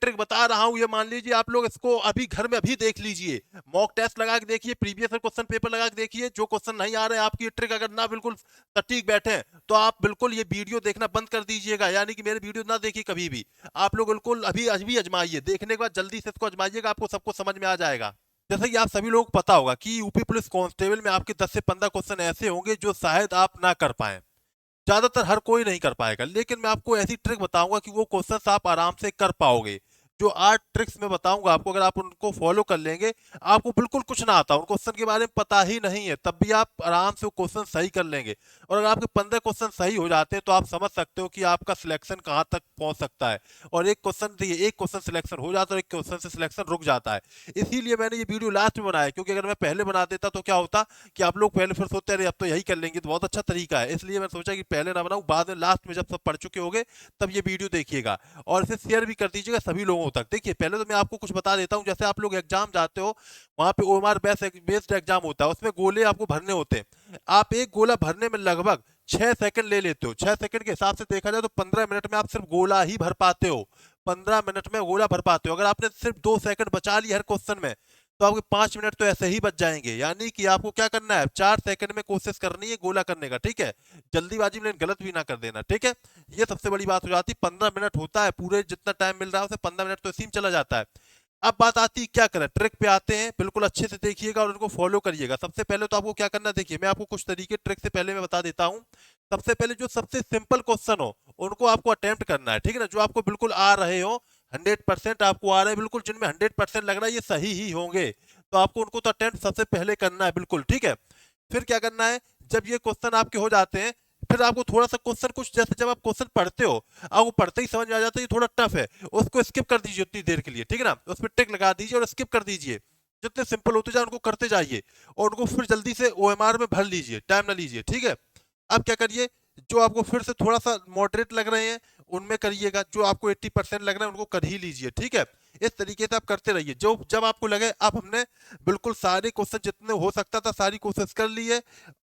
Trick बता रहा हूं, ये मान लीजिए आप लोग इसको अभी घर में अभी देख लीजिए, मॉक टेस्ट लगा के देखिए, प्रीवियस क्वेश्चन पेपर लगा के देखिए, जो क्वेश्चन नहीं आ रहे हैं आपकी ट्रिक अगर ना बिल्कुल सटीक बैठे तो आप बिल्कुल ये वीडियो देखना बंद कर दीजिएगा, यानी कि मेरे वीडियो ना देखिए कभी भी। आप लोग बिल्कुल अभी अभी अजमाइए, देखने के बाद जल्दी से इसको अजमाइएगा, आपको सबको समझ में आ जाएगा। जैसे कि आप सभी लोगों को पता होगा कि यूपी पुलिस कांस्टेबल में आपके 10 से 15 क्वेश्चन ऐसे होंगे जो शायद आप ना कर पाए, ज्यादातर हर कोई नहीं कर पाएगा, लेकिन मैं आपको ऐसी ट्रिक बताऊंगा कि वो क्वेश्चंस आप आराम से कर पाओगे। जो 8 ट्रिक्स मैं बताऊंगा आपको, अगर आप उनको फॉलो कर लेंगे, आपको बिल्कुल कुछ ना आता, उन क्वेश्चन के बारे में पता ही नहीं है, तब भी आप आराम से वो क्वेश्चन सही कर लेंगे। और अगर आपके 15 क्वेश्चन सही हो जाते हैं तो आप समझ सकते हो कि आपका सिलेक्शन कहाँ तक पहुंच सकता है। और एक क्वेश्चन देखिए, एक क्वेश्चन सिलेक्शन हो जाता है और एक क्वेश्चन से सिलेक्शन रुक जाता है। इसीलिए मैंने ये वीडियो लास्ट में बनाया, क्योंकि अगर मैं पहले बना देता तो क्या होता कि आप लोग पहले फिर सोचते रहे अब तो यही कर लेंगे, तो बहुत अच्छा तरीका है, इसलिए मैं सोचा कि पहले ना बनाऊं, बाद में लास्ट में जब सब पढ़ चुके होंगे तब ये वीडियो देखिएगा। और इसे शेयर भी कर दीजिएगा सभी लोगों तक। देखिए पहले तो मैं आपको कुछ बता देता हूं, जैसे आप लोग एग्जाम जाते हो, वहां पे ओएमआर बेस्ड एग्जाम होता है, उसमें गोले आपको भरने होते हैं। आप एक गोला भरने में लगभग 6 सेकंड ले लेते हो। 6 सेकंड के हिसाब से देखा जाए तो 15 मिनट में आप सिर्फ गोला ही भर पाते हो। 15 मिनट में गोला भर पाते हो। अगर आपने सिर्फ 2 सेकंड बचा लिया हर क्वेश्चन में, तो आपके 5 मिनट तो ऐसे ही बच जाएंगे। यानी कि आपको क्या करना है, 4 सेकंड में कोशिश करनी है गोला करने का, ठीक है। जल्दीबाजी में गलत भी ना कर देना, ठीक है। ये सबसे बड़ी बात हो जाती है। 15 मिनट होता है, पूरे जितना टाइम मिल रहा है उसे 15 मिनट तो इसी में चला जाता है। अब बात आती है क्या करें, ट्रिक पे आते हैं, बिल्कुल अच्छे से देखिएगा और उनको फॉलो करिएगा। सबसे पहले तो आपको क्या करना है, देखिए मैं आपको कुछ तरीके ट्रिक से पहले मैं बता देता हूँ। सबसे पहले जो सबसे सिंपल क्वेश्चन हो उनको आपको अटेम्प्ट करना है, ठीक है ना, जो आपको बिल्कुल आ रहे हो, 100% आपको आ रहे हैं बिल्कुल, जिनमें 100% लग रहा है ये सही ही होंगे, तो आपको उनको तो अटेम्प्ट सबसे पहले करना है, बिल्कुल ठीक है। फिर क्या करना है, जब ये क्वेश्चन आपके हो जाते हैं, फिर आपको थोड़ा सा क्वेश्चन, कुछ जैसे जब आप क्वेश्चन पढ़ते हो आपको पढ़ते ही समझ में आ जाता है ये थोड़ा टफ है, उसको स्किप कर दीजिए उतनी देर के लिए, ठीक है ना, उस पर टिक लगा दीजिए और स्किप कर दीजिए। जितने सिंपल होते जाए उनको करते जाइए और उनको फिर जल्दी से ओएमआर में भर लीजिए, टाइम ना लीजिए, ठीक है। अब क्या करिए, जो आपको फिर से थोड़ा सा मॉडरेट लग रहे हैं उनमें करिएगा, जो आपको 80% लग रहा है उनको कर ही लीजिए, ठीक है। इस तरीके से आप करते रहिए, जो जब आपको लगे अब हमने बिल्कुल सारे क्वेश्चन जितने हो सकता था सारी कोशिश कर ली है,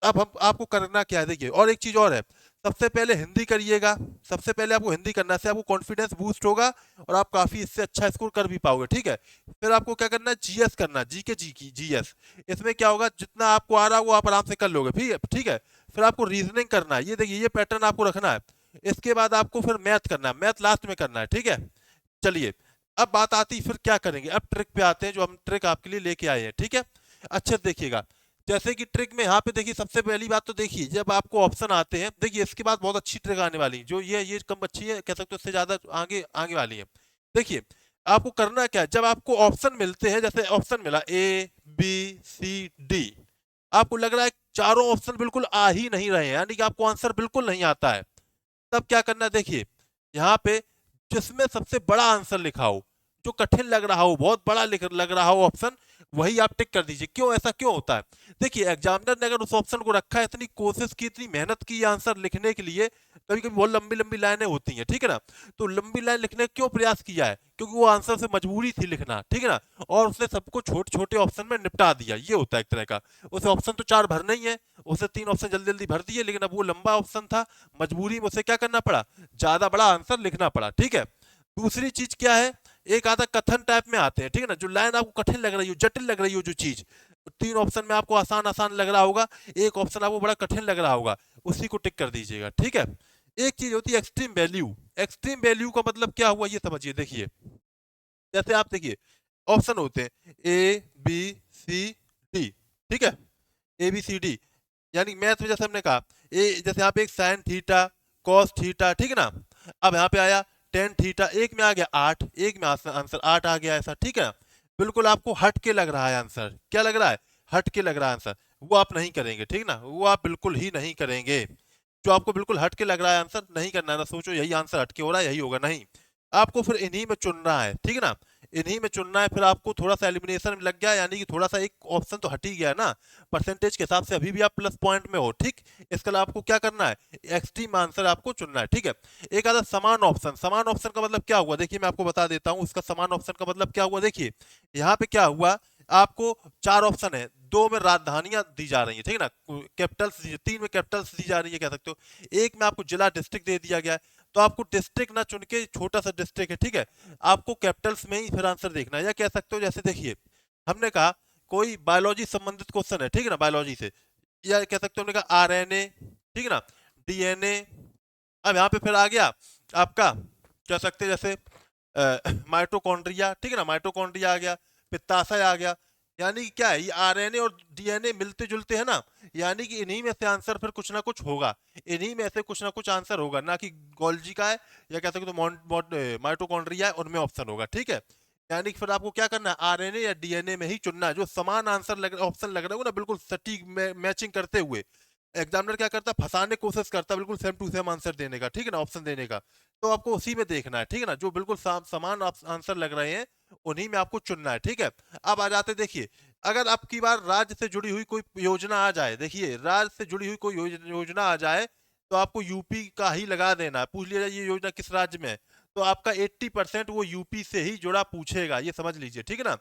अब हम आपको करना क्या है, देखिए और एक चीज और है, सबसे पहले हिंदी करिएगा। सबसे पहले आपको हिंदी करना से आपको कॉन्फिडेंस बूस्ट होगा और आप काफी इससे अच्छा स्कोर कर भी पाओगे, ठीक है। फिर आपको क्या करना है, जीएस करना, जी के जी की जीएस। इसमें क्या होगा, जितना आपको आ रहा है वो आप आराम से कर लोगे, ठीक है, ठीक है। फिर आपको रीजनिंग करना है, ये देखिए ये पैटर्न आपको रखना है। इसके बाद आपको फिर मैथ करना है, मैथ लास्ट में करना है, ठीक है। चलिए, अब बात आती फिर क्या करेंगे, अब ट्रिक पे आते हैं, जो हम ट्रिक आपके लिए लेके आए हैं, ठीक है। अच्छे से देखिएगा, जैसे कि ट्रिक में यहाँ पे देखिए, सबसे पहली बात तो देखिए, जब आपको ऑप्शन आते हैं, देखिए इसके बाद बहुत अच्छी ट्रिक आने वाली है, जो ये कम अच्छी है कह सकते हो, इससे ज्यादा आगे आगे वाली है। देखिए आपको करना क्या है, जब आपको ऑप्शन मिलते हैं, जैसे ऑप्शन मिला ABCD, आपको लग रहा है चारों ऑप्शन बिल्कुल आ ही नहीं रहे हैं, यानी कि आपको आंसर बिल्कुल नहीं आता है, तब क्या करना है, देखिए यहाँ पे जिसमें सबसे बड़ा आंसर लिखा हो, जो कठिन लग रहा हो, बहुत बड़ा लग रहा हो ऑप्शन, वही आप टिक कर दीजिए। क्यों, ऐसा क्यों होता है, देखिए एग्जामिनर ने अगर उस ऑप्शन को रखा है, इतनी कोशिश की, इतनी मेहनत की आंसर लिखने के लिए, कभी कभी बहुत लंबी लंबी लाइनें होती हैं, ठीक है ना, तो लंबी लाइन लिखने का क्यों प्रयास किया है, क्योंकि वो आंसर से मजबूरी थी लिखना, ठीक है ना, और उसने सबको छोटे छोटे ऑप्शन में निपटा दिया, ये होता है एक तरह का। उसे ऑप्शन तो 4 भरना ही है, उसे 3 ऑप्शन जल्दी जल्दी भर दिए, लेकिन अब वो लंबा ऑप्शन था, मजबूरी में उसे क्या करना पड़ा, ज्यादा बड़ा आंसर लिखना पड़ा, ठीक है। दूसरी चीज क्या है, एक आधा कथन टाइप में आते हैं, ठीक है ना, जो लाइन आपको कठिन लग रही हो, जटिल लग रही हो, जो चीज 3 ऑप्शन में आपको आसान आसान लग रहा होगा, एक ऑप्शन आपको बड़ा कठिन लग रहा होगा, उसी को टिक कर दीजिएगा, ठीक है। एक चीज होती है एक्सट्रीम वैल्यू। एक्सट्रीम वैल्यू का मतलब क्या हुआ ये समझिए, देखिए जैसे आप देखिए ऑप्शन होते हैं ABCD, ठीक है, ABCD, यानी मैथ में जैसे हमने कहा जैसे यहाँ पे एक साइन थीटा, कॉस थीटा, ठीक है ना। अब यहाँ पे आया टेन थीटा, एक में आ गया 8, एक में आंसर 8 आ गया, ऐसा, ठीक है ना। बिल्कुल आपको हट के लग रहा है आंसर, क्या लग रहा है, हट के लग रहा है आंसर, वो आप नहीं करेंगे, ठीक ना, वो आप बिल्कुल ही नहीं करेंगे। जो आपको बिल्कुल हट के लग रहा है आंसर, नहीं करना है, ना सोचो यही आंसर हट के हो रहा है यही होगा, नहीं। आपको फिर इन्हीं में चुनना है, ठीक है ना, इन्हीं में चुनना है। फिर आपको थोड़ा सा एलिमिनेशन में लग गया, यानी कि थोड़ा सा एक ऑप्शन तो हट ही गया ना, परसेंटेज के हिसाब से अभी भी आप प्लस पॉइंट में हो, ठीक। इसके लिए आपको क्या करना है, एक्सट्रीम आंसर आपको चुनना है, ठीक है। एक आधा समान ऑप्शन, समान ऑप्शन का मतलब क्या हुआ, देखिए मैं आपको बता देता हूँ इसका समान ऑप्शन का मतलब क्या हुआ। देखिए यहाँ पे क्या हुआ, आपको 4 ऑप्शन है, 2 में राजधानियां दी जा रही है, ठीक है ना, कैपिटल्स, 3 में कैपिटल्स दी जा रही है कह सकते हो, एक में आपको जिला डिस्ट्रिक्ट दे दिया गया है। तो आपको डिस्ट्रिक्ट ना चुन के, छोटा सा डिस्ट्रिक्ट है, ठीक है, आपको कैपिटल्स में ही फिर आंसर देखना है। या कह सकते हो जैसे देखिए, हमने कहा कोई बायोलॉजी संबंधित क्वेश्चन है, ठीक है ना, बायोलॉजी से, या कह सकते हो हमने कहा आरएनए, ठीक है ना, डीएनए। अब यहाँ पे फिर आ गया आपका, कह सकते हैं जैसे माइटोकॉन्ड्रिया, ठीक है ना, माइटोकॉन्ड्रिया आ गया, पित्ताशय आ गया। यानी कि क्या है, ये आरएनए और डीएनए मिलते जुलते हैं ना, यानी कि इन्हीं में से आंसर फिर कुछ ना कुछ होगा, इन्हीं में से कुछ ना कुछ आंसर होगा, ना कि गोल्जी का है या कह सकते हो माइटोकॉन्ड्रिया है उनमें ऑप्शन होगा, ठीक है। यानी कि फिर आपको क्या करना है, आरएनए या डीएनए में ही चुनना है, जो समान आंसर लग ऑप्शन लग रहा है ना, बिल्कुल सटीक मैचिंग करते हुए। एग्जामिनर क्या करता है, फंसाने की कोशिश करता है, बिल्कुल सेम टू सेम आंसर देने का, ठीक है ना, ऑप्शन देने का। तो आपको उसी में देखना है, ठीक है ना, जो बिल्कुल समान आंसर लग रहे हैं उन्हीं में आपको चुनना है, ठीक है। अब आ जाते देखिए, अगर आपकी बार राज्य से जुड़ी हुई कोई योजना आ जाए, देखिए राज्य से जुड़ी हुई कोई योजना आ जाए, तो आपको यूपी का ही लगा देना है। पूछ लिया जाए ये योजना किस राज्य में है, तो आपका 80% वो यूपी से ही जुड़ा पूछेगा, ये समझ लीजिए, ठीक है ना,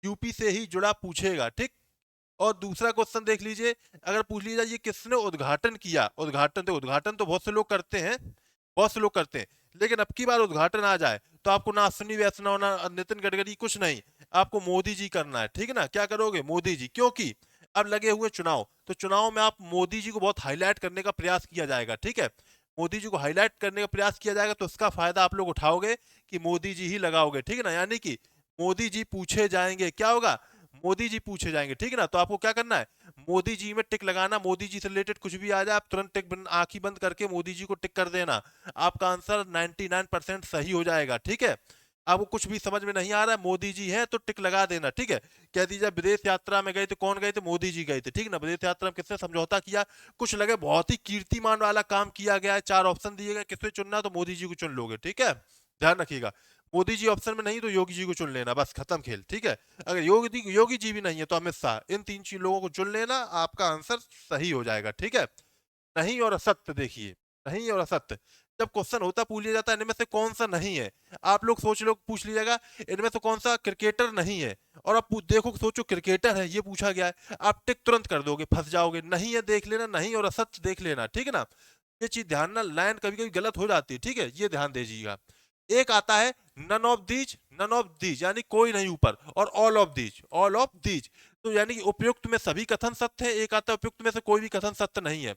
यूपी से ही जुड़ा पूछेगा, ठीक। और दूसरा क्वेश्चन देख लीजिए, अगर पूछ लीजिए ये किसने उद्घाटन किया, उद्घाटन तो बहुत से लोग करते हैं, बहुत से लोग करते हैं, लेकिन अब की बार उद्घाटन आ जाए तो आपको ना अश्विनी वैष्णव ना नितिन गडकरी, कुछ नहीं, आपको मोदी जी करना है, ठीक है ना। क्या करोगे, मोदी जी, क्योंकि अब लगे हुए चुनाव, तो चुनाव में आप मोदी जी को बहुत हाईलाइट करने का प्रयास किया जाएगा, ठीक है। मोदी जी को हाईलाइट करने का प्रयास किया जाएगा, तो उसका फायदा आप लोग उठाओगे कि मोदी जी ही लगाओगे, ठीक है ना। यानी कि मोदी जी पूछे जाएंगे, क्या होगा, मोदी जी पूछे जाएंगे, ठीक है ना। तो आपको क्या करना है, मोदी जी में टिक लगाना, मोदी जी से रिलेटेड कुछ भी आ जाए आप तुरंत टिक, आंखी बंद करके मोदी जी को टिक कर देना, आपका आंसर 99% सही हो जाएगा, ठीक है। आपको कुछ भी समझ में नहीं आ रहा है, मोदी जी है तो टिक लगा देना, ठीक है। कह दीजिए विदेश यात्रा में गए थे, कौन गए थे, मोदी जी गए थे, ठीक है ना। विदेश यात्रा में किसने समझौता किया, कुछ लगे बहुत ही कीर्तिमान वाला काम किया गया है, 4 ऑप्शन दिए गए, किससे चुनना, तो मोदी जी को चुन लोगे, ठीक है। ध्यान रखिएगा, मोदी जी ऑप्शन में नहीं तो योगी जी को चुन लेना, बस खत्म खेल, ठीक है। अगर योगी जी भी नहीं है तो अमित शाह, इन 3 लोगों को चुन लेना, आपका आंसर सही हो जाएगा, ठीक है। नहीं और असत्य देखिए, नहीं और असत्य, जब क्वेश्चन होता पूछ लिया जाता है इनमें से कौन सा नहीं है, आप लोग सोच लो, पूछ लीजिएगा इनमें से कौन सा क्रिकेटर नहीं है, और आप देखो सोचो क्रिकेटर है ये पूछा गया है, आप टिक तुरंत कर दोगे, फंस जाओगे। नहीं है देख लेना, नहीं और असत्य देख लेना, ठीक है ना। ये चीज ध्यान ना, लाइन कभी कभी गलत हो जाती है, ठीक है, ये ध्यान दीजिएगा। एक आता है नन ऑफ दीज यानी कोई नहीं ऊपर, और ऑल ऑफ दीज, तो यानी कि उपयुक्त में सभी कथन सत्य है। एक आता है उपयुक्त में से कोई भी कथन सत्य नहीं है,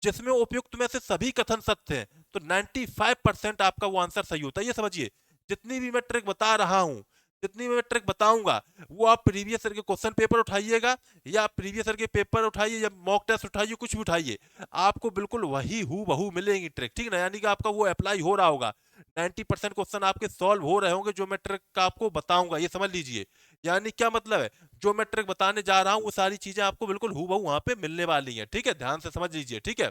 जिसमें उपयुक्त में से सभी कथन सत्य हैं, तो 95% आपका वो आंसर सही होता है, ये समझिए। जितनी भी मैं ट्रिक बता रहा हूं, जितनी भी मैं ट्रिक बताऊंगा, वो आप प्रीवियस ईयर के क्वेश्चन पेपर उठाइएगा, या प्रीवियस ईयर के पेपर उठाइए, या मॉक टेस्ट उठाइए, कुछ भी उठाइए, आपको बिल्कुल वही हु बहू मिलेंगी ट्रिक, ठीक है ना। यानी कि आपका वो अप्लाई हो रहा होगा, 90% क्वेश्चन आपके सॉल्व हो रहे होंगे जो मैं ट्रिक का आपको बताऊंगा, ये समझ लीजिए। यानी क्या मतलब है, जो मैं ट्रिक बताने जा रहा हूं वो सारी चीजें आपको बिल्कुल हूबहू वहां पे मिलने वाली हैं, ठीक है, ध्यान से समझ लीजिए, ठीक है।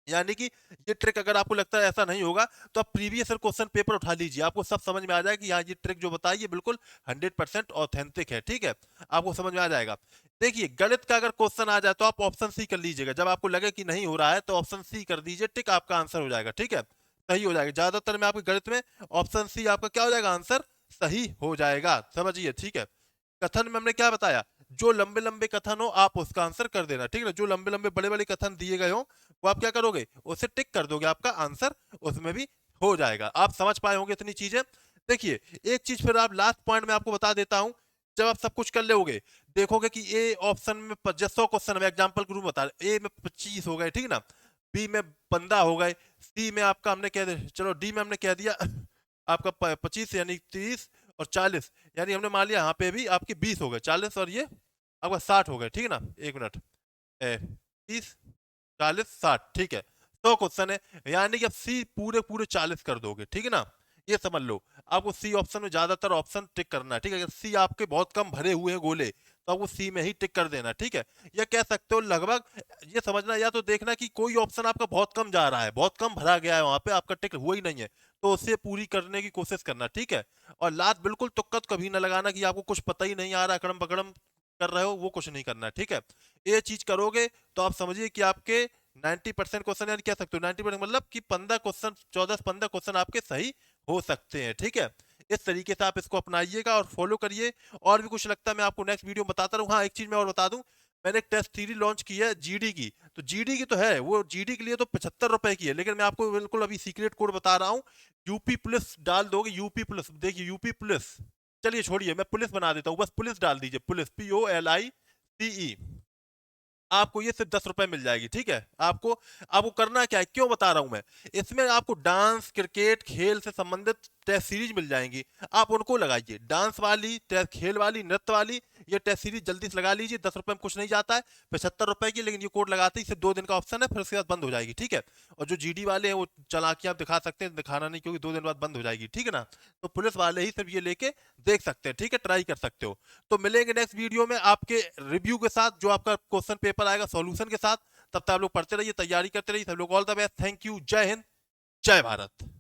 यानी कि ये ट्रिक अगर आपको लगता है ऐसा नहीं होगा, तो आप प्रीवियस ईयर क्वेश्चन पेपर उठा लीजिए, आपको सब समझ में आ जाएगा कि हाँ ये ट्रिक जो बताई ये बिल्कुल 100% ऑथेंटिक है, ठीक है, आपको समझ में आ जाएगा। देखिए गणित का अगर क्वेश्चन आ जाए तो आप ऑप्शन सी कर लीजिएगा, जब आपको लगे कि नहीं हो रहा है तो ऑप्शन सी कर दीजिए, टिक, आपका आंसर हो जाएगा, ठीक है, सही हो जाएगा। ज्यादातर में आपके गणित में ऑप्शन सी आपका क्या हो जाएगा, आंसर सही हो जाएगा, समझिए, ठीक है। कथन में हमने क्या बताया, जो लंबे लंबे कथन हो आप उसका आंसर कर देना, ठीक है ना। जो लंबे लंबे बड़े बड़े कथन दिए गए हो वो आप क्या करोगे, उसे टिक कर दोगे, आपका आंसर उसमें भी हो जाएगा। आप समझ पाए होंगे इतनी चीजें। देखिए एक चीज फिर आप लास्ट पॉइंट में आपको बता देता हूं, जब आप सब कुछ कर लोगे, देखोगे कि ए ऑप्शन में 100 क्वेश्चन है, एग्जाम्पल के रूप में बता रहे, ए में 25 हो गए, ठीक है ना, बी में 15 हो गए, सी में आपका हमने कह दिया, चलो डी में हमने कह दिया आपका 25 यानी 30 और 40, यानी हमने मान लिया यहाँ पे भी आपके 20 हो गए, 40 और ये आपका 60 हो गए, ठीक है ना। एक मिनट, 30 40 60, ठीक है, 100 क्वेश्चन है, यानी कि आप सी पूरे पूरे 40 कर दोगे, ठीक है ना। ये समझ लो, आपको सी ऑप्शन में ज्यादातर ऑप्शन टिक करना है, ठीक है। अगर सी आपके बहुत कम भरे हुए हैं गोले, तो आपको सी में ही टिक कर देना, ठीक है। या कह सकते हो लगभग, ये समझना या तो देखना कि कोई ऑप्शन आपका बहुत कम जा रहा है, बहुत कम भरा गया है, वहां पे आपका टिक हुआ ही नहीं है, तो उसे पूरी करने की कोशिश करना, ठीक है। और लात बिल्कुल तुक्का तो कभी ना लगाना कि आपको कुछ पता ही नहीं आ रहा, अकड़म पकड़म कर रहे हो, वो कुछ नहीं करना, ठीक है। ये चीज करोगे तो आप समझिए कि आपके 90% क्वेश्चन, यानी कह सकते हो 90% मतलब कि 15 क्वेश्चन, 14 से 15 क्वेश्चन आपके सही हो सकते हैं, ठीक है। इस तरीके से आप इसको अपनाइएगा और फॉलो करिए। और भी कुछ लगता है मैं आपको नेक्स्ट वीडियो में बताता रहूँ। हाँ एक चीज मैं और बता दूं, मैंने एक टेस्ट सीरीज लॉन्च की है जीडी की, तो जीडी की तो है, वो जीडी के लिए तो 75 रुपए की है, लेकिन मैं आपको बिल्कुल अभी सीक्रेट कोड बता रहा हूँ। यूपी प्लस डाल दोगे, यूपी प्लस, देखिए यूपी प्लस, चलिए छोड़िए मैं पुलिस बना देता हूँ, बस पुलिस डाल दीजिए, पुलिस POLICE, आपको ये सिर्फ 10 रुपए मिल जाएगी, ठीक है। आपको आपको करना क्या है, क्यों बता रहा हूं मैं, इसमें आपको डांस, क्रिकेट, खेल से संबंधित टेस्ट सीरीज मिल जाएंगी, आप उनको लगाइए, डांस वाली, टेस्ट खेल वाली, नृत्य वाली, ये टेस्ट सीरीज जल्दी से लगा लीजिए। 10 रुपए में कुछ नहीं जाता है, 75 रुपए की, लेकिन ये कोड लगाते ही सिर्फ 2 दिन का ऑप्शन है, फिर उसके बाद बंद हो जाएगी, ठीक है। और जो जीडी वाले हैं वो चालाकी आप दिखा सकते हैं, दिखाना नहीं, क्योंकि 2 दिन बाद बंद हो जाएगी, ठीक है ना। तो पुलिस वाले ही सिर्फ ये लेके देख सकते हैं, ठीक है, ट्राई कर सकते हो। तो मिलेंगे नेक्स्ट वीडियो में आपके रिव्यू के साथ, जो आपका क्वेश्चन पेपर आएगा सॉल्यूशन के साथ। तब तक आप लोग पढ़ते रहिए, तैयारी करते रहिए, सब लोग all the best, thank you, जय हिंद, जय भारत।